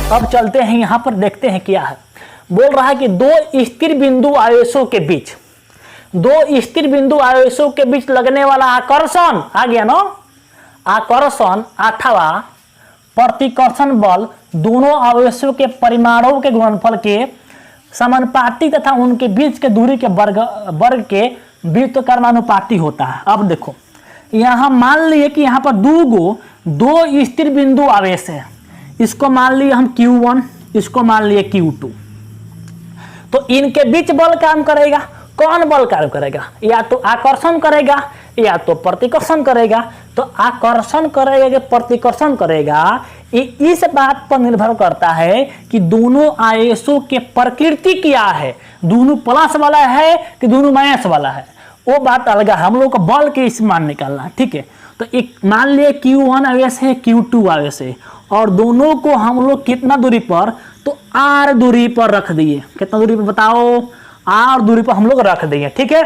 अब चलते हैं यहां पर, देखते हैं क्या है। बोल रहा है कि दो स्थिर बिंदु आवेशों के बीच, दो स्थिर बिंदु आवेशों के बीच लगने वाला आकर्षण, आ गया ना, आकर्षण अथवा प्रतिकर्षण बल दोनों आवेशों के परिमाणों के गुणनफल के समानुपाती तथा उनके बीच के दूरी के वर्ग के व्युत्क्रमानुपाती होता है। अब देखो यहां मान लिए कि यहां पर दो स्थिर बिंदु आवेश है, इसको मान लिए हम Q1, इसको मान लिए Q2। तो इनके बीच बल काम करेगा, कौन बल काम करेगा? या तो आकर्षण करेगा या तो प्रतिकर्षण करेगा। तो आकर्षण करेगा कि प्रतिकर्षण करेगा, ये इस बात पर निर्भर करता है कि दोनों आवेशों के प्रकृति क्या है, दोनों प्लस वाला है कि दोनों माइनस वाला है, वो बात अलग है। हम लोग को बल के इस मान निकालना है, ठीक है। तो एक मान लिए Q1 आवेश है, Q2 आवेश है, और दोनों को हम लोग कितना दूरी पर, तो R दूरी पर रख दिए। कितना दूरी पर बताओ? R दूरी पर हम लोग रख दिए, ठीक है।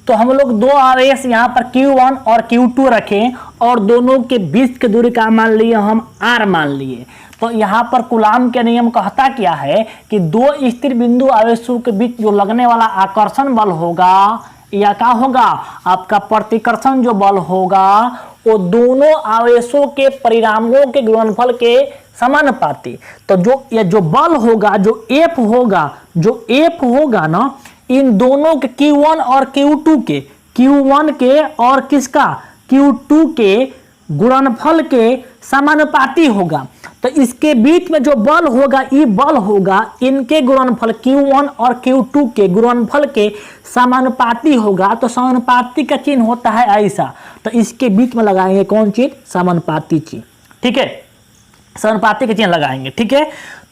तो हम लोग दो आवेश यहाँ पर Q1 और Q2 रखें और दोनों के बीच की दूरी का मान लिए हम R मान लिए। तो यहाँ पर कूलाम के नियम कहता क्या है कि दो स्थिर बिंदु आवेशों के बीच जो लगने वाला आकर्षण बल होगा या क्या होगा, आपका प्रतिकर्षण जो बल होगा वो दोनों आवेशों के परिणामों के गुणनफल के समानुपाती। तो जो बल होगा, जो F होगा ना, इन दोनों के Q1 और Q2 के, Q1 के और किसका, Q2 के गुणनफल के समानुपाती होगा। तो इसके बीच में जो बल होगा, ये बल होगा इनके गुणनफल Q1 और Q2 के गुणनफल के समानुपाती होगा। तो समानुपाती का चिन्ह होता है ऐसा, तो इसके बीच में लगाएंगे कौन चीज, समानुपाती चीज, ठीक है, समानुपाती का चिन्ह लगाएंगे, ठीक है।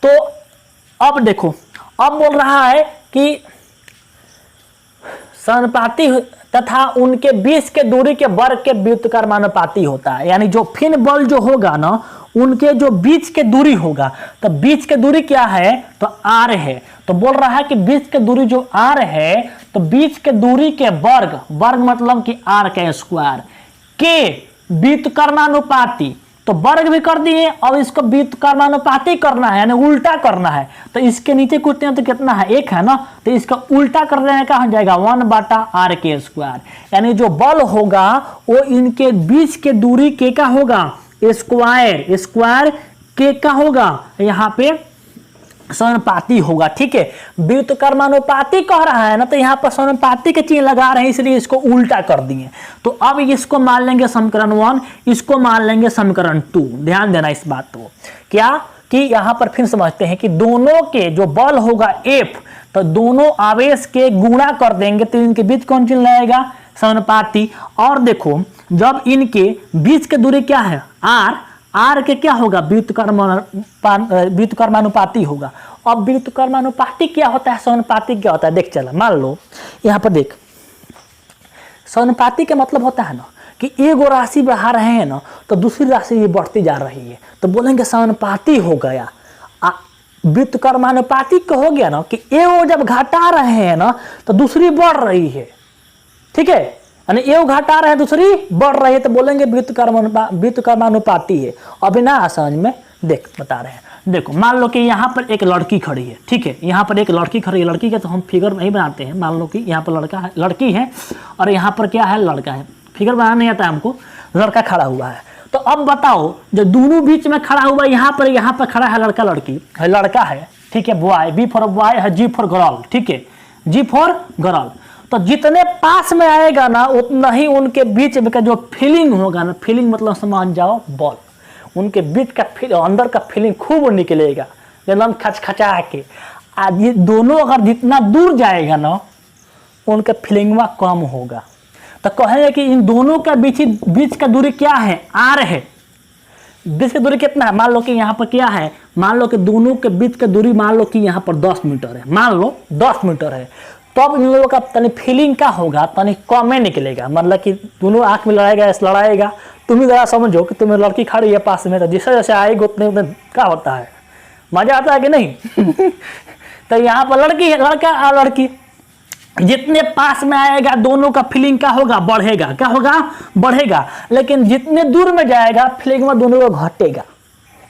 तो अब देखो, अब बोल रहा है कि समानुपाती तथा उनके बीच के दूरी के वर्ग के व्युत्क्रमानुपाती होता है। यानी जो फिन बल जो होगा ना, उनके जो बीच के दूरी होगा, तो बीच के दूरी क्या है, तो R है। तो बोल रहा है कि बीच के दूरी जो R है, तो बीच के दूरी के वर्ग मतलब कि R का स्क्वायर के व्युत्क्रमानुपाती। तो वर्ग भी कर दिए, अब इसको व्युत्क्रमानुपाती करना है, यानी उल्टा करना है। तो इसके नीचे कुछ नहीं तो कितना है, 1 है ना, तो इसका उल्टा कर देने का हो जाएगा 1/R के स्क्वायर। यानी जो बल होगा वो इनके बीच के दूरी के का होगा, स्क्वायर के का होगा, यहाँ पे समानुपाती होगा, ठीक है। व्युत्क्रमानुपाती कह रहा है ना, तो यहाँ पर समानुपाती के चिन्ह लगा रहे हैं, इसलिए इसको उल्टा कर दिए। तो अब इसको मान लेंगे समीकरण 1, इसको मान लेंगे समीकरण 2। ध्यान देना इस बात को, क्या कि यहाँ पर फिर समझते हैं कि दोनों के जो बल होगा F, तो दोनों आवेश के गुणा कर देंगे, तो इनके बीच कौन चिन्ह लगाएगा, समानुपाती। और देखो जब इनके बीच की दूरी क्या है, R के क्या होगा, व्युत्क्रमानुपाती होगा। अब व्युत्क्रमानुपाती क्या होता है, समानुपाती क्या होता है, देख चला, मान लो यहाँ पर देख, समानुपाती का मतलब होता है ना कि एगो राशि बढ़ा रहे हैं ना, तो दूसरी राशि ये बढ़ती जा रही है, तो बोलेंगे समानुपाती हो गया। व्युत्क्रमानुपाती का हो गया ना कि एगो जब घटा रहे हैं ना, तो दूसरी बढ़ रही है, ठीक है, यानी एगो घटा रहे हैं दूसरी बढ़ रही है, तो बोलेंगे व्युत्क्रमानुपाती है। अभी ना समझ में, देख बता रहे हैं, देखो मान लो कि यहाँ पर एक लड़की खड़ी है, ठीक है, यहाँ पर एक लड़की खड़ी है, लड़की का तो हम फिगर नहीं बनाते हैं, मान लो कि यहाँ पर लड़की है और यहाँ पर क्या है, लड़का है, फिगर बनाना नहीं आता हमको, लड़का खड़ा हुआ है। तो अब बताओ, जो दोनों बीच में खड़ा हुआ, यहाँ पर खड़ा है लड़का लड़की है, लड़का है, ठीक है, बॉय, B फॉर बॉय है, G फॉर गर्ल, ठीक है, G फॉर गर्ल। तो जितने पास में आएगा ना, उतना ही उनके बीच में का जो फीलिंग होगा ना, फीलिंग मतलब समझ जाओ बॉल, उनके बीच का अंदर का फीलिंग खूब निकलेगा, एकदम खचखचा के। आज ये दोनों अगर जितना दूर जाएगा ना, उनका फीलिंग कम होगा। तो कहेंगे कि इन दोनों का बीच का दूरी क्या है, R है। बीच की दूरी कितना है, मान लो कि यहाँ पर क्या है, मान लो कि दोनों के बीच का दूरी मान लो कि यहाँ पर 10 मीटर है, मान लो 10 मीटर है। तो अब इन लोगों का तनी फीलिंग का होगा, तनी कम निकलेगा, मतलब कि दोनों आंख में लड़ाएगा। तुम ही जरा समझो कि तुम्हें लड़की खड़ी है पास में, तो जैसे जैसे आएगी उतने उतने क्या होता है, मजा आता है कि नहीं। तो यहाँ पर लड़की है, लड़का और लड़की, जितने पास में आएगा दोनों का फीलिंग क्या होगा, बढ़ेगा। क्या होगा, बढ़ेगा। लेकिन जितने दूर में जाएगा फीलिंग में दोनों का घटेगा,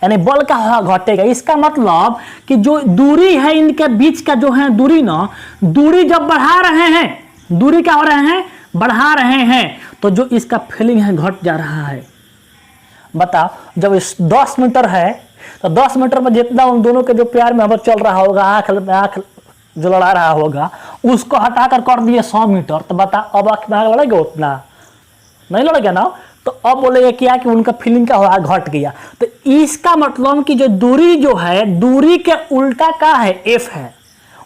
यानी बल का होगा घटेगा। इसका मतलब कि जो दूरी है इनके बीच का जो है दूरी ना, दूरी जब बढ़ा रहे हैं, दूरी क्या हो रहे हैं, बढ़ा रहे हैं, तो जो इसका फीलिंग है घट जा रहा है। बताओ जब इस 10 मीटर है तो 10 मीटर में जितना उन दोनों के जो प्यार में हवा चल रहा होगा, आंख जो लड़ा रहा होगा, उसको हटाकर कर दिए 100 मीटर, तो बता अब आंख में आग लड़ेगा, उतना नहीं लड़ेगा ना। तो अब बोलेगा क्या कि उनका फीलिंग का हुआ, घट गया। तो इसका मतलब कि जो दूरी जो है, दूरी के उल्टा का है, एफ है।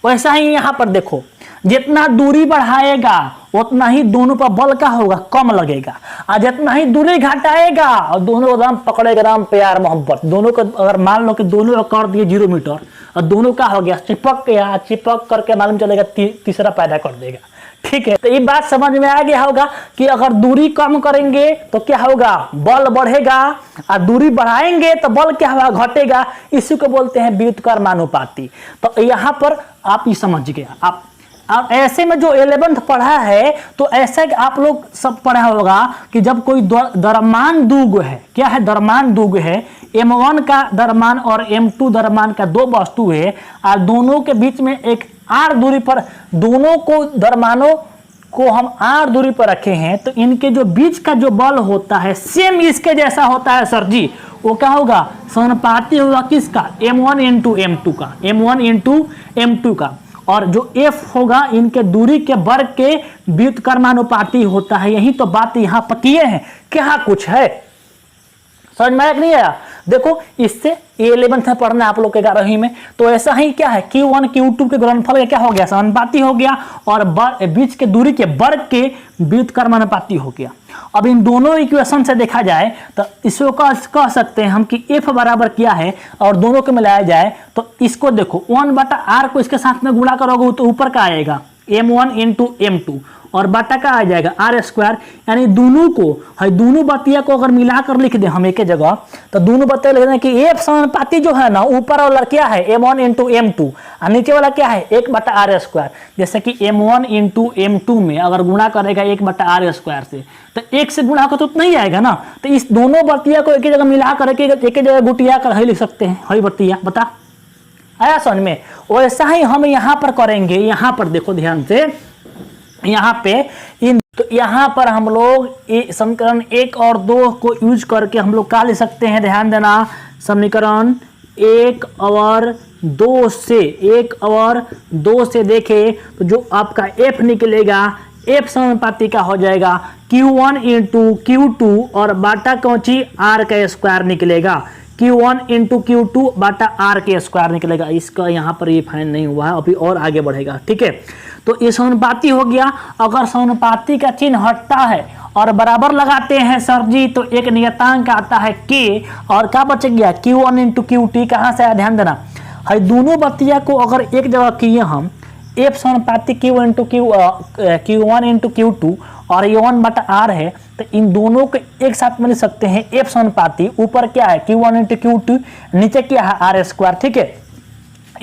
वैसा ही यहाँ पर देखो, जितना दूरी बढ़ाएगा उतना ही दोनों पर बल का होगा, कम लगेगा। और जितना ही दूरी घटाएगा और दोनों एकदम पकड़ेगा, एकदम प्यार मोहब्बत दोनों को। अगर मान लो कि दोनों कर दिए 0 मीटर और दोनों का हो गया, चिपक गया, चिपक करके मालूम चलेगा तीसरा पैदा कर देगा। ठीक है, तो ये बात समझ में आ गया होगा कि अगर दूरी कम करेंगे तो क्या होगा, बल बढ़ेगा, और दूरी बढ़ाएंगे तो बल क्या होगा, घटेगा। इसी को बोलते हैं व्युत्क्रमानुपाती। तो यहाँ पर आप ये समझ गया। आप ऐसे में जो 11th पढ़ा है तो ऐसे आप लोग सब पढ़ा होगा कि जब कोई द्रव्यमान दुगो है, क्या है, द्रव्यमान दुगो है, m1 का द्रव्यमान और m2 द्रव्यमान का दो वस्तु है, और दोनों के बीच में एक r दूरी पर, दोनों को द्रव्यमानों को हम r दूरी पर रखे हैं, तो इनके जो बीच का जो बल होता है सेम इसके जैसा होता है सर जी। वो क्या होगा, समानुपाती होगा किसका, m1 इंटू m2 का, m1 इंटू m2 का। और जो f होगा इनके दूरी के वर्ग के व्युत्क्रमानुपाती होता है। यही तो बात यहाँ पर किए हैं, क्या कुछ है, समझ में आया कि नहीं आया। देखो इससे 11th में पढ़ना आप लोग के 11वीं में, तो ऐसा ही क्या है, Q1 Q2 के गुणनफल क्या हो गया, समानुपाती हो गया, और बीच के दूरी के वर्ग के व्युत्क्रमानुपाती हो गया। अब इन दोनों इक्वेशन से देखा जाए तो इसको कह सकते हैं हम कि f बराबर क्या है, और दोनों को मिलाया जाए तो इसको देखो 1/r को इसके साथ में गुणा करोगे तो ऊपर का आएगा m1 इंटू m2, और बटा का आ जाएगा r²। यानी दोनों को, है दोनों बतिया को अगर मिलाकर लिख दे हम एक जगह, तो दोनों बतिया लिख दें कि f समानुपाती जो है ना, ऊपर वाला क्या है m1 इंटू m2, और नीचे वाला क्या है 1/r²। जैसे कि m1 इंटू m2 में अगर गुणा करेगा 1/r² से, तो 1 से गुणा कर तो नहीं आएगा ना। तो इस दोनों बतिया को एक जगह मिला कर एक जगह गुटिया कर लिख सकते हैं, हई बतिया। बता आया समझ में। वैसा ही हम यहाँ पर करेंगे। यहाँ पर देखो ध्यान से, यहाँ पे तो यहाँ पर हम लोग समीकरण 1 और 2 को यूज करके हम लोग क्या लिख सकते हैं, ध्यान देना। समीकरण 1 और 2 से, 1 और 2 से देखे तो जो आपका f निकलेगा, f समानुपाती का हो जाएगा Q1 इंटू Q2 और बाटा कौची r का स्क्वायर निकलेगा, Q1 इंटू Q2 बाटा r के स्क्वायर निकलेगा। इसका यहाँ पर ये फाइन नहीं हुआ है, अभी और आगे बढ़ेगा। ठीक है, तो ये समानुपाती हो गया। अगर समानुपाती का चिन्ह हटता है और बराबर लगाते हैं सर जी, तो एक नियतांक आता है k, और क्या बच गया Q1 इंटू Q2। कहाँ से आया, ध्यान देना। है दोनों बतिया को अगर एक जगह किए हम, f समानुपाती Q1 इंटू Q2 और ये 1/r है, तो इन दोनों को एक साथ में लिख सकते हैं f समानुपाती। ऊपर क्या है Q1 इंटू Q2, नीचे क्या है r²। ठीक है,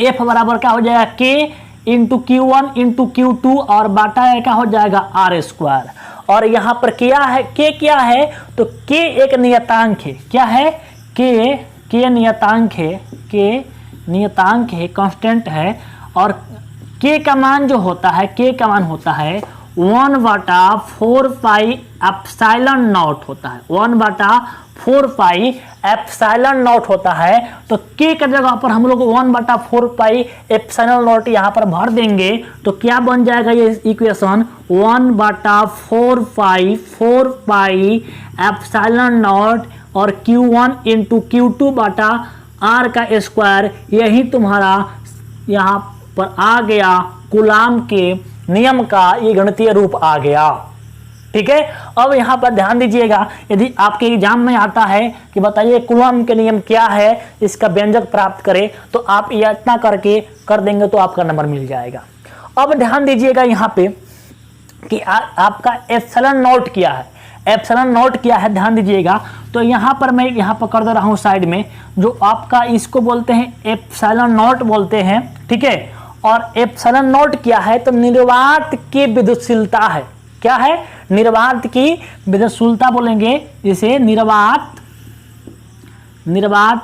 f बराबर क्या हो जाएगा k into Q1 into Q2 और बाटा क्या हो जाएगा r²। और यहाँ पर क्या है, k क्या है, तो k एक नियतांक है। क्या है, k नियतांक है, k नियतांक है, कांस्टेंट है। और k का मान जो होता है, k का मान होता है 1/4 पाई एप्सिलॉन नॉट होता है, 1/4 पाई एप्सिलॉन नॉट होता है। तो k का जगह पर हम लोग 1/4 पाई एप्सिलॉन नॉट यहाँ पर भर देंगे, तो क्या बन जाएगा ये इक्वेशन, 1/4 पाई एप्सिलॉन नॉट और Q1 इंटू Q2 बाटा r का स्क्वायर। यही तुम्हारा यहाँ पर आ गया कूलाम के नियम का ये गणितीय रूप आ गया। ठीक है, अब यहाँ पर ध्यान दीजिएगा, यदि आपके एग्जाम में आता है कि बताइए कूलाम के नियम क्या है, इसका व्यंजक प्राप्त करें, तो आप ये इतना करके कर देंगे तो आपका नंबर मिल जाएगा। अब ध्यान दीजिएगा यहाँ पे कि आपका एप्सिलॉन नॉट क्या है, एप्सिलॉन नॉट क्या है, ध्यान दीजिएगा। तो यहाँ पर मैं यहाँ पर कर दे रहा हूँ साइड में, जो आपका इसको बोलते हैं एप्सिलॉन नॉट बोलते हैं। ठीक है, और एप्सिलॉन नॉट क्या है, तो निर्वात की विद्युतशीलता है। क्या है, निर्वात की विद्युतशीलता बोलेंगे इसे, निर्वात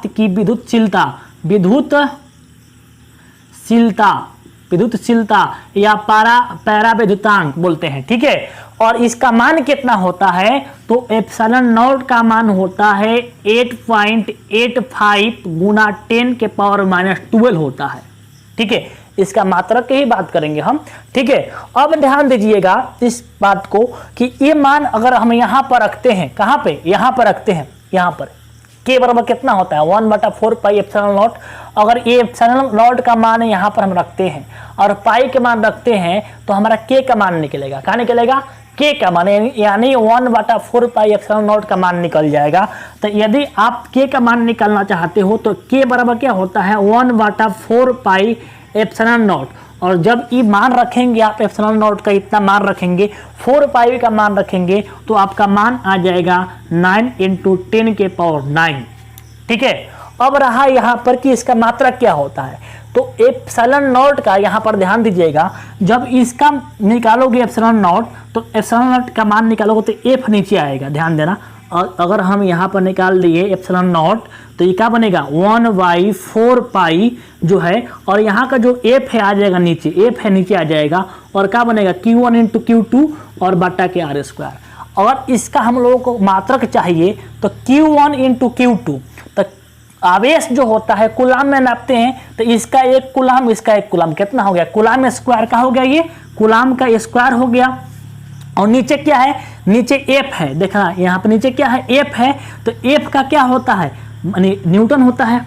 की विद्युतशीलता, विद्युतशीलता या परावैद्युतांक बोलते हैं। ठीक है, और इसका मान कितना होता है, तो एप्सिलॉन नॉट का मान होता है 8.85 गुना 10⁻⁻12 होता है। ठीक है, इसका मात्रक की ही बात करेंगे हम। ठीक है, अब ध्यान दीजिएगा इस बात को कि ये मान अगर हम यहाँ पर रखते हैं, कहाँ पे, यहाँ पर रखते हैं, यहाँ पर के बराबर कितना होता है 1/4 पाई एप्सिलॉन नॉट। अगर ये एप्सिलॉन नॉट का मान यहाँ पर हम रखते हैं और पाई के मान रखते हैं तो हमारा के का मान निकलेगा। क्या निकलेगा, के का मान, यानी 1/4 पाई एप्सिलॉन नॉट का मान निकल जाएगा। तो यदि आप के का मान निकालना चाहते हो तो के बराबर क्या होता है 1/4 पाई एप्सिलॉन नॉट। और जब ये मान रखेंगे आप, एप्सिलॉन नॉट का इतना मान रखेंगे, 4 पाई का मान रखेंगे, तो आपका मान आ जाएगा 9 × 10⁹। ठीक है, अब रहा यहाँ पर कि इसका मात्रक क्या होता है, तो एप्सिलॉन नॉट का यहाँ पर ध्यान दीजिएगा, जब इसका निकालोगे एप्सिलॉन नॉट, तो एप्सिलॉन नॉट का मान निकालोगे तो एफ नीचे आएगा, ध्यान देना। और अगर हम यहाँ पर निकाल दिए एप्सिलॉन नॉट तो ये क्या बनेगा 1/4 पाई जो है, और यहाँ का जो एफ है आ जाएगा नीचे, एफ है नीचे आ जाएगा, और क्या बनेगा Q1 × Q2 और बटा के R²। और इसका हम लोगों को मात्रक चाहिए तो Q1 × Q2, तो आवेश जो होता है कुलाम में नापते हैं, तो इसका 1 कुलाम, इसका 1 कुलाम, कितना हो गया, कुलाम स्क्वायर का हो गया, ये कुलाम का स्क्वायर हो गया। और नीचे क्या है, नीचे एफ है, देखा यहाँ पर नीचे क्या है, एफ है, तो एफ का क्या होता है, न्यूटन होता है।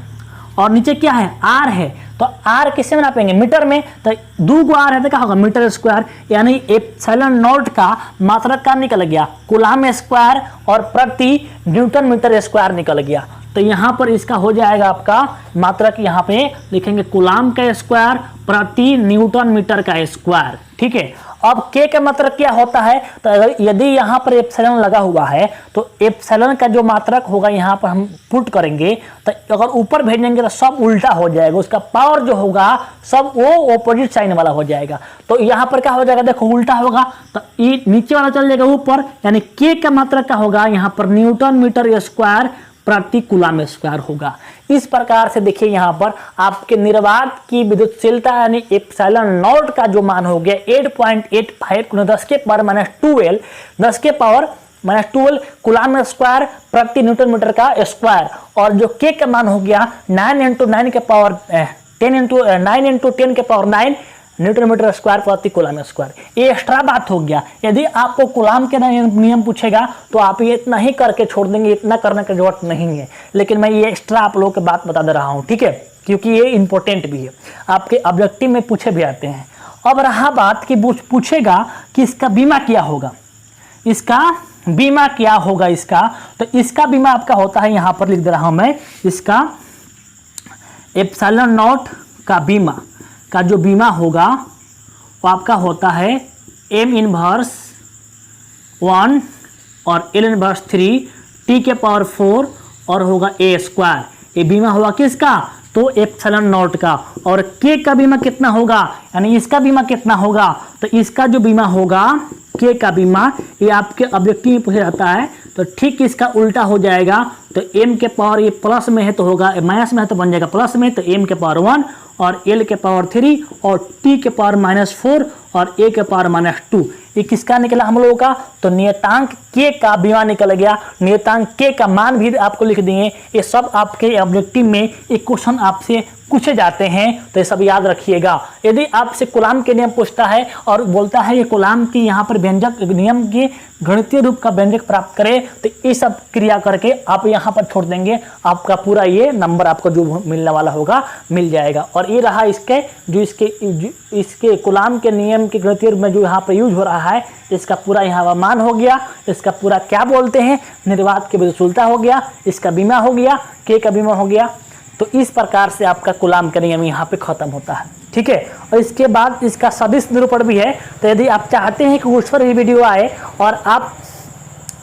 और नीचे क्या है, आर है, तो आर किससे में नापेंगे, मीटर में, तो 2 आर है तो क्या होगा मीटर स्क्वायर, यानी एप्सिलॉन नॉट का मात्रक का निकल गया कुलाम स्क्वायर और प्रति न्यूटन मीटर स्क्वायर निकल गया। तो यहाँ पर इसका हो जाएगा आपका मात्रक, यहाँ पे लिखेंगे कुलाम का स्क्वायर प्रति न्यूटन मीटर का स्क्वायर। ठीक है, अब के का मात्रक क्या होता है, तो अगर यदि यहाँ पर एप्सिलॉन लगा हुआ है तो एप्सिलॉन का जो मात्रक होगा यहाँ पर हम पुट करेंगे, तो अगर ऊपर भेजेंगे तो सब उल्टा हो जाएगा, उसका पावर जो होगा सब वो ऑपोजिट साइन वाला हो जाएगा। तो यहाँ पर क्या हो जाएगा, देखो उल्टा होगा, तो ये नीचे वाला चल जाएगा ऊपर, यानी के का मात्रक का होगा यहाँ पर न्यूटन मीटर स्क्वायर प्रति कुलाम स्क्वायर होगा। इस प्रकार से देखिए यहाँ पर आपके निर्वात की विद्युतशीलता यानी एप्सिलॉन नॉट का जो मान हो गया 8.85 × 10⁻²12 कुलाम स्क्वायर प्रति न्यूटन मीटर का स्क्वायर, और जो के का मान हो गया 9 × 10⁻9 न्यूटन मीटर स्क्वायर प्रति कुलाम स्क्वायर। ये एक्स्ट्रा बात हो गया, यदि आपको कुलाम के नियम पूछेगा तो आप ये इतना ही करके छोड़ देंगे, इतना करने की जरूरत नहीं है, लेकिन मैं ये एक्स्ट्रा आप लोगों को बात बता दे रहा हूँ। ठीक है, क्योंकि ये इंपॉर्टेंट भी है, आपके ऑब्जेक्टिव में पूछे भी आते हैं। अब रहा बात कि पूछेगा कि इसका बीमा क्या होगा, इसका बीमा क्या होगा इसका, तो इसका बीमा आपका होता है, यहाँ पर लिख दे रहा हूँ मैं, इसका एप्सिलॉन नॉट का बीमा का जो बीमा होगा वो आपका होता है m⁻1 और L⁻3 T⁴ और होगा A²। ये बीमा होगा किसका, तो एप्सिलॉन नॉट का। और के का बीमा कितना होगा, यानी इसका बीमा कितना होगा, तो इसका जो बीमा होगा के का बीमा, ये आपके ऑब्जेक्टिव में पूछा जाता है, तो ठीक इसका उल्टा हो जाएगा। तो m के पावर ये प्लस में है तो होगा, माइनस में है तो बन जाएगा प्लस में, तो m के पावर 1 और L⁻3 और T⁻⁻4 और A⁻⁻2। ये किसका निकला हम लोगों का, तो नियतांक के का बीमा निकल गया। नियतांक के का मान भी आपको लिख दिए। ये सब आपके ऑब्जेक्टिव में एक क्वेश्चन आपसे पूछे जाते हैं, तो ये सब याद रखिएगा। यदि आपसे कुलाम के नियम पूछता है और बोलता है ये कुलाम की यहाँ पर व्यंजक नियम के गणितीय रूप का व्यंजक प्राप्त करें, तो ये सब क्रिया करके आप यहाँ पर छोड़ देंगे, आपका पूरा ये नंबर आपको जो मिलने वाला होगा मिल जाएगा। और ये रहा इसके जो इसके कुलाम के नियम के गणितीय रूप में जो यहाँ पर यूज हो रहा है, इसका पूरा यहाँ मान हो गया। इसका पूरा क्या बोलते हैं, निर्वात की विद्युतशीलता हो गया, इसका बीमा हो गया, के का बीमा हो गया। तो इस प्रकार से आपका कुलाम का नियम यहाँ पे खत्म होता है। ठीक है, और इसके बाद इसका सदिश निरूपण भी है। तो यदि आप चाहते हैं कि उस पर भी वीडियो आए और आप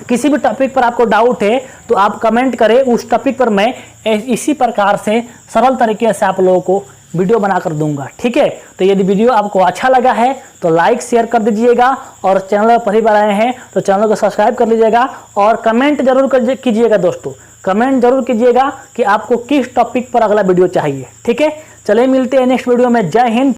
किसी भी टॉपिक पर आपको डाउट है तो आप कमेंट करें, उस टॉपिक पर मैं इसी प्रकार से सरल तरीके से आप लोगों को वीडियो बनाकर दूंगा, ठीक है। तो यदि वीडियो आपको अच्छा लगा है तो लाइक शेयर कर दीजिएगा, और चैनल पर पहली बार आए हैं तो चैनल को सब्सक्राइब कर लीजिएगा, और कमेंट जरूर कीजिएगा दोस्तों, कमेंट जरूर कीजिएगा कि आपको किस टॉपिक पर अगला वीडियो चाहिए, ठीक है। चलिए मिलते हैं नेक्स्ट वीडियो में। जय हिंद।